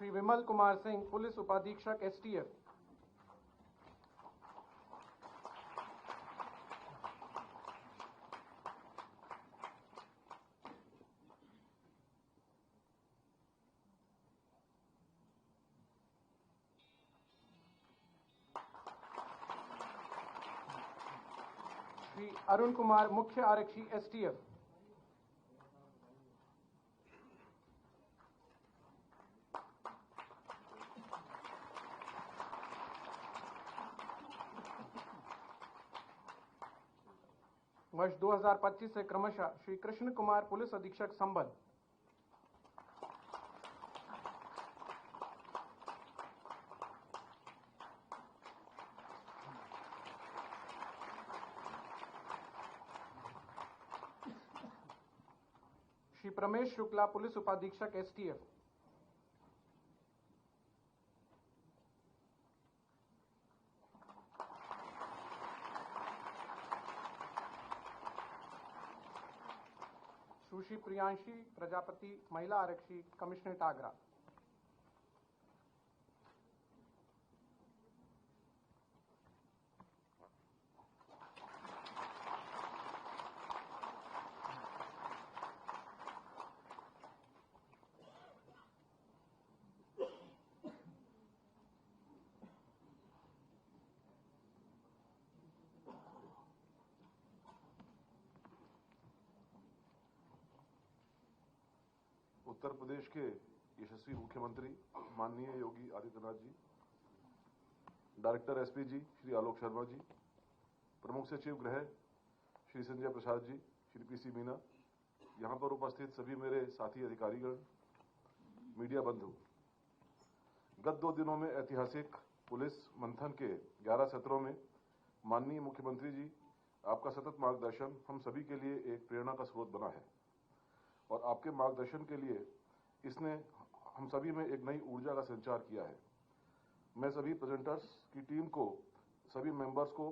Shri Vimal Kumar Singh, police उपाधीक्षक STF. Shri Arun Kumar, मुख्य आरक्षी एसटीएफ। वर्ष 2025 से क्रमशः श्री कृष्ण कुमार, पुलिस अधीक्षक संबल। श्री प्रमेश शुक्ला, पुलिस उपाधीक्षक एसटीएफ। सुश्री प्रियांशी प्रजापति, महिला आरक्षी, कमिश्नरेट आगरा। उत्तर प्रदेश के यशस्वी मुख्यमंत्री माननीय योगी आदित्यनाथ जी, डायरेक्टर एसपीजी श्री आलोक शर्मा जी, प्रमुख सचिव गृह श्री संजय प्रसाद जी, श्री पीसी मीना, यहां पर उपस्थित सभी मेरे साथी अधिकारीगण, मीडिया बंधु, गत 2 दिनों में ऐतिहासिक पुलिस मंथन के 11 सत्रों में माननीय मुख्यमंत्री जी आपका सतत मार्गदर्शन हम सभी के लिए एक प्रेरणा का स्रोत बना है और आपके मार्गदर्शन के लिए इसने हम सभी में एक नई ऊर्जा का संचार किया है। मैं सभी प्रेजेंटर्स की टीम को, सभी मेंबर्स को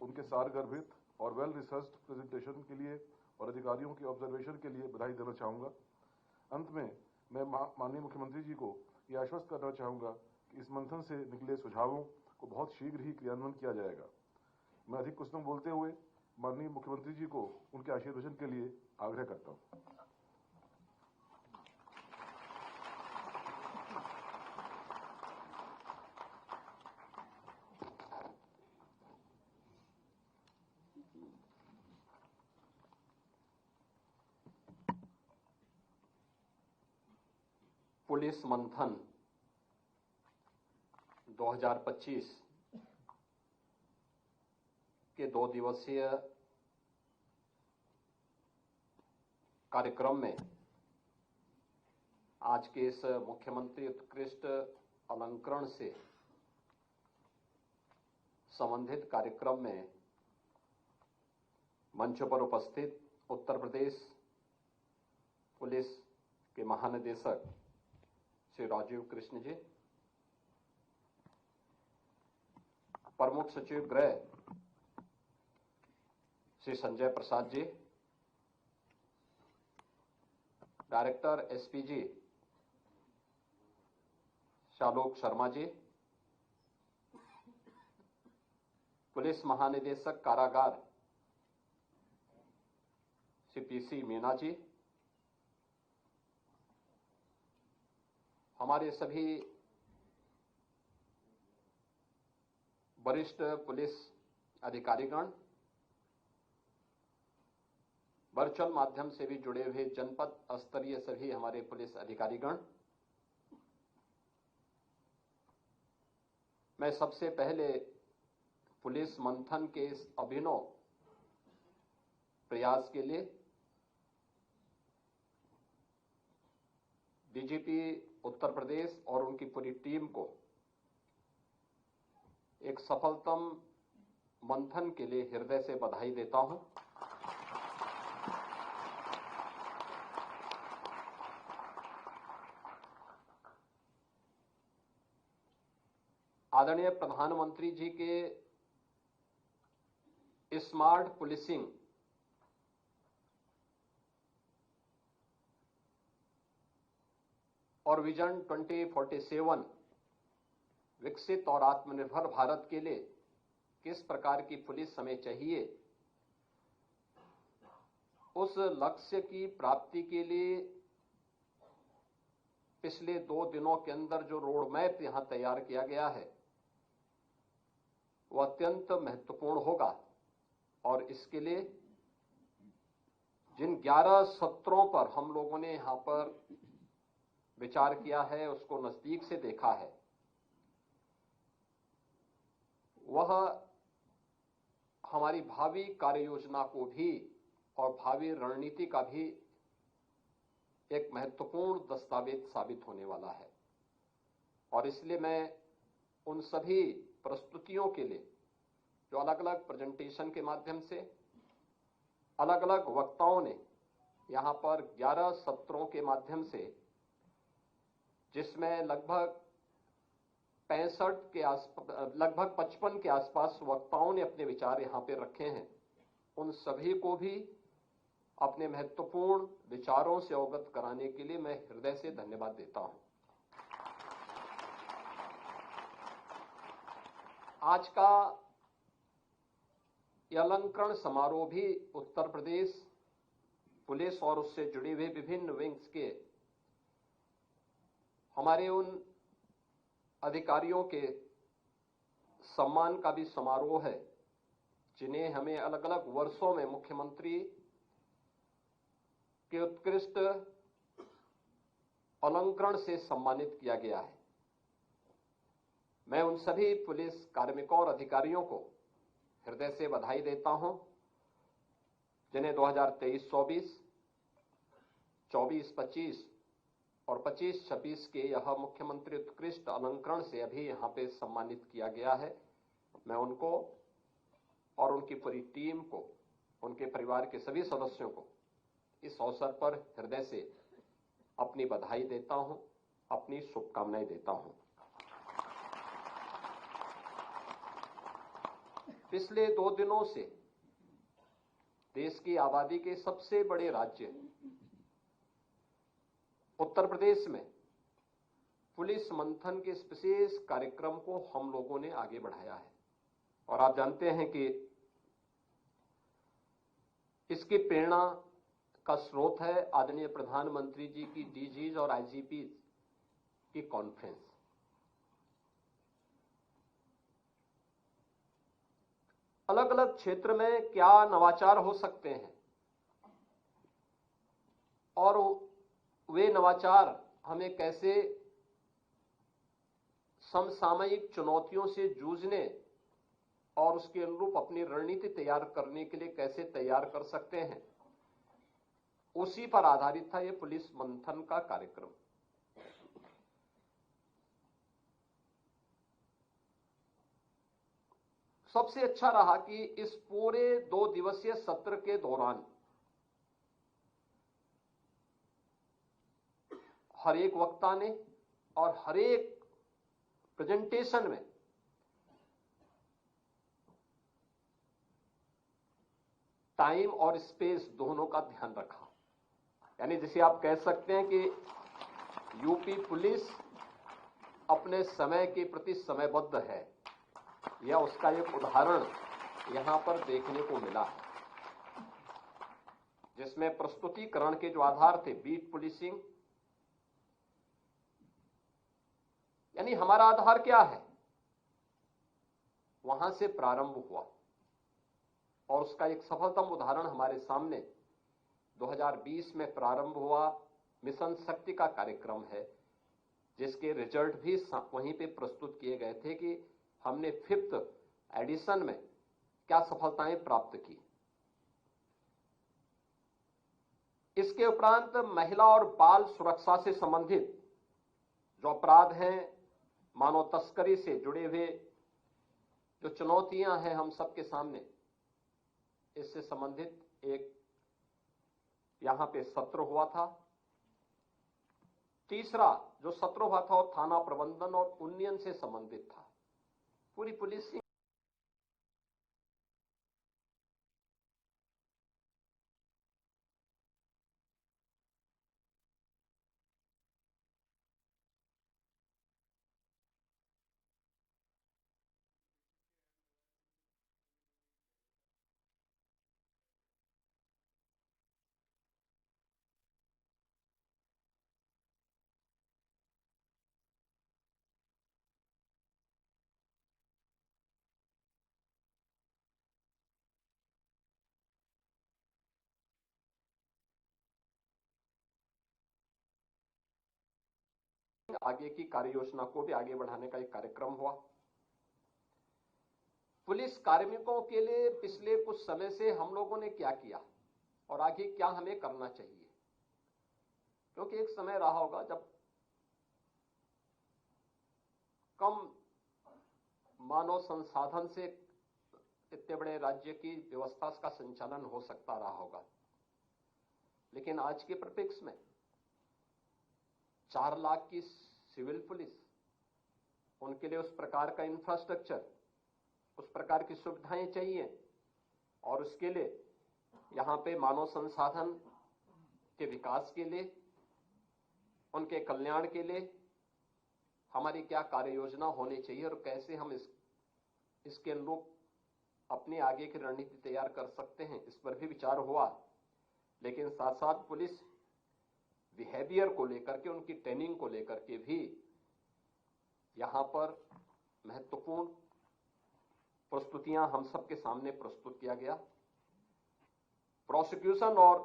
उनके सारगर्भित और वेल रिसर्च्ड प्रेजेंटेशन के लिए और अधिकारियों के ऑब्जर्वेशन के लिए बधाई देना चाहूँगा। अंत में मैं माननीय मुख्यमंत्री जी को यह आश्वस्त करना चाहूँगा कि इस मंथन से निकले सुझावों को बहुत शीघ्र ही क्रियान्वयन किया जाएगा। मैं अधिक कुछ न बोलते हुए माननीय मुख्यमंत्री जी को उनके आशीर्वचन के लिए आग्रह करता हूँ। पुलिस मंथन 2025 के 2 दिवसीय कार्यक्रम में आज के इस मुख्यमंत्री उत्कृष्ट अलंकरण से संबंधित कार्यक्रम में मंच पर उपस्थित उत्तर प्रदेश पुलिस के महानिदेशक श्री राजीव कृष्ण जी, प्रमुख सचिव गृह Shri Sanjay Prasad ji, director SPG Alok Sharma ji, police महानिदेशक कारागार श्री पीसी मीना जी, हमारे सभी वरिष्ठ पुलिस अधिकारीगण, वर्चुअल माध्यम से भी जुड़े हुए जनपद स्तरीय सभी हमारे पुलिस अधिकारीगण, मैं सबसे पहले पुलिस मंथन के इस अभिनव प्रयास के लिए डीजीपी उत्तर प्रदेश और उनकी पूरी टीम को एक सफलतम मंथन के लिए हृदय से बधाई देता हूं। आदरणीय प्रधानमंत्री जी के स्मार्ट पुलिसिंग और विजन 2047 विकसित और आत्मनिर्भर भारत के लिए किस प्रकार की पुलिस हमें चाहिए, उस लक्ष्य की प्राप्ति के लिए पिछले 2 दिनों के अंदर जो रोड मैप यहां तैयार किया गया है वो अत्यंत महत्वपूर्ण होगा। और इसके लिए जिन 11 सत्रों पर हम लोगों ने यहां पर विचार किया है, उसको नजदीक से देखा है, वह हमारी भावी कार्य योजना को भी और भावी रणनीति का भी एक महत्वपूर्ण दस्तावेज साबित होने वाला है। और इसलिए मैं उन सभी प्रस्तुतियों के लिए जो अलग अलग प्रेजेंटेशन के माध्यम से अलग अलग वक्ताओं ने यहां पर 11 सत्रों के माध्यम से, जिसमें लगभग 55 के आसपास वक्ताओं ने अपने विचार यहां पे रखे हैं, उन सभी को भी अपने महत्वपूर्ण विचारों से अवगत कराने के लिए मैं हृदय से धन्यवाद देता हूं। आज का यह अलंकरण समारोह भी उत्तर प्रदेश पुलिस और उससे जुड़े हुए विभिन्न विंग्स के हमारे उन अधिकारियों के सम्मान का भी समारोह है जिन्हें हमें अलग अलग वर्षों में मुख्यमंत्री के उत्कृष्ट अलंकरण से सम्मानित किया गया है। मैं उन सभी पुलिस कार्मिकों और अधिकारियों को हृदय से बधाई देता हूं जिन्हें 2023-24, 24-25 और 25-26 के यह मुख्यमंत्री उत्कृष्ट अलंकरण से अभी यहां पे सम्मानित किया गया है। मैं उनको और उनकी पूरी टीम को, उनके परिवार के सभी सदस्यों को इस अवसर पर हृदय से अपनी बधाई देता हूं, अपनी शुभकामनाएं देता हूं। पिछले 2 दिनों से देश की आबादी के सबसे बड़े राज्य उत्तर प्रदेश में पुलिस मंथन के इस विशेष कार्यक्रम को हम लोगों ने आगे बढ़ाया है। और आप जानते हैं कि इसकी प्रेरणा का स्रोत है आदरणीय प्रधानमंत्री जी की डीजीज और आईजीपी की कॉन्फ्रेंस। अलग अलग क्षेत्र में क्या नवाचार हो सकते हैं और वे नवाचार हमें कैसे समसामयिक चुनौतियों से जूझने और उसके अनुरूप अपनी रणनीति तैयार करने के लिए कैसे तैयार कर सकते हैं, उसी पर आधारित था यह पुलिस मंथन का कार्यक्रम। सबसे अच्छा रहा कि इस पूरे 2 दिवसीय सत्र के दौरान हर एक वक्ता ने और हर एक प्रेजेंटेशन में टाइम और स्पेस दोनों का ध्यान रखा। यानी जिसे आप कह सकते हैं कि यूपी पुलिस अपने समय के प्रति समयबद्ध है, यह उसका एक उदाहरण यहां पर देखने को मिला है, जिसमें प्रस्तुतिकरण के जो आधार थे, बीट पुलिसिंग, यानी हमारा आधार क्या है, वहां से प्रारंभ हुआ और उसका एक सफलतम उदाहरण हमारे सामने 2020 में प्रारंभ हुआ मिशन शक्ति का कार्यक्रम है, जिसके रिजल्ट भी वहीं पे प्रस्तुत किए गए थे कि हमने 5th एडिशन में क्या सफलताएं प्राप्त की। इसके उपरांत महिला और बाल सुरक्षा से संबंधित जो अपराध हैं, मानव तस्करी से जुड़े हुए जो चुनौतियां हैं हम सबके सामने, इससे संबंधित एक यहां पे सत्र हुआ था। तीसरा जो सत्र हुआ था वो थाना प्रबंधन और उन्नयन से संबंधित था। पूरी पुलिस आगे की कार्य योजना को भी आगे बढ़ाने का एक कार्यक्रम हुआ। पुलिस कार्मिकों के लिए पिछले कुछ समय से हम लोगों ने क्या किया और आगे क्या हमें करना चाहिए, क्योंकि एक समय रहा होगा जब कम मानव संसाधन से इतने बड़े राज्य की व्यवस्था का संचालन हो सकता रहा होगा, लेकिन आज के परिप्रेक्ष्य में 4 लाख की सिविल पुलिस, उनके लिए उस प्रकार का इंफ्रास्ट्रक्चर, उस प्रकार की सुविधाएं चाहिए और उसके लिए यहां पे मानव संसाधन के विकास के लिए, उनके कल्याण के लिए हमारी क्या कार्य योजना होनी चाहिए और कैसे हम इसके अनुरूप अपनी आगे की रणनीति तैयार कर सकते हैं, इस पर भी विचार हुआ। लेकिन साथ साथ पुलिस बिहेवियर को लेकर के, उनकी ट्रेनिंग को लेकर के भी यहां पर महत्वपूर्ण प्रस्तुतियां हम सबके सामने प्रस्तुत किया गया। प्रोसिक्यूशन और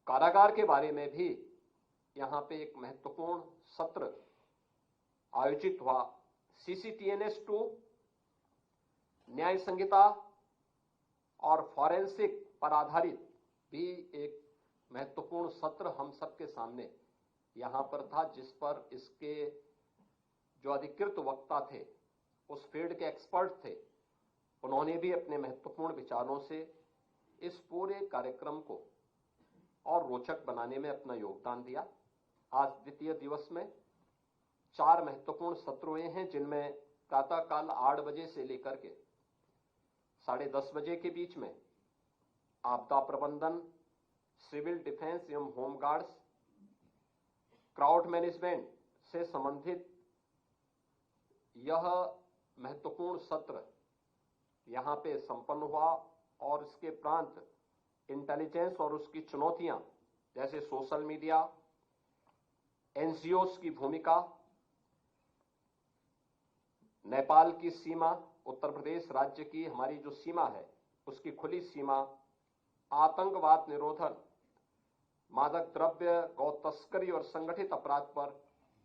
कारागार के बारे में भी यहां पे एक महत्वपूर्ण सत्र आयोजित हुआ। CCTNS 2, न्याय संहिता और फॉरेंसिक पर आधारित भी एक महत्वपूर्ण सत्र हम सबके सामने यहां पर था, जिस पर इसके जो अधिकृत वक्ता थे, उस फील्ड के एक्सपर्ट थे, उन्होंने भी अपने महत्वपूर्ण विचारों से इस पूरे कार्यक्रम को और रोचक बनाने में अपना योगदान दिया। आज द्वितीय दिवस में 4 महत्वपूर्ण सत्र हुए हैं, जिनमें प्रातःकाल 8 बजे से लेकर के 10:30 बजे के बीच में आपदा प्रबंधन, सिविल डिफेंस एवं होमगार्ड्स, क्राउड मैनेजमेंट से संबंधित यह महत्वपूर्ण सत्र यहां पे संपन्न हुआ और इसके उपरांत इंटेलिजेंस और उसकी चुनौतियां, जैसे सोशल मीडिया, NGOs की भूमिका, नेपाल की सीमा, उत्तर प्रदेश राज्य की हमारी जो सीमा है उसकी खुली सीमा, आतंकवाद निरोधन, मादक द्रव्य, गौ तस्करी और संगठित अपराध पर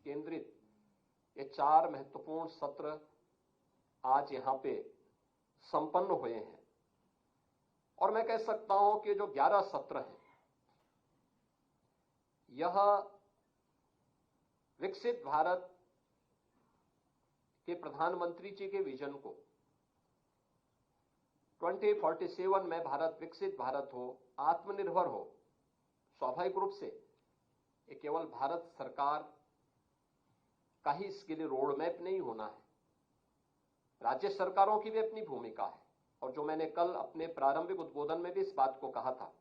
केंद्रित ये 4 महत्वपूर्ण सत्र आज यहां पे संपन्न हुए हैं। और मैं कह सकता हूं कि जो 11 सत्र हैं, यह विकसित भारत के प्रधानमंत्री जी के विजन को 2047 में भारत विकसित भारत हो, आत्मनिर्भर हो, स्वाभाविक रूप से ये केवल भारत सरकार का ही इसके लिए रोड मैप नहीं होना है, राज्य सरकारों की भी अपनी भूमिका है। और जो मैंने कल अपने प्रारंभिक उद्बोधन में भी इस बात को कहा था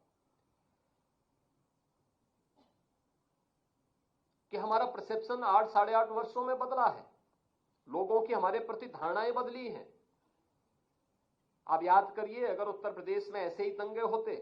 कि हमारा परसेप्शन 8 साढ़े 8 वर्षों में बदला है, लोगों की हमारे प्रति धारणाएं बदली हैं। आप याद करिए, अगर उत्तर प्रदेश में ऐसे ही दंगे होते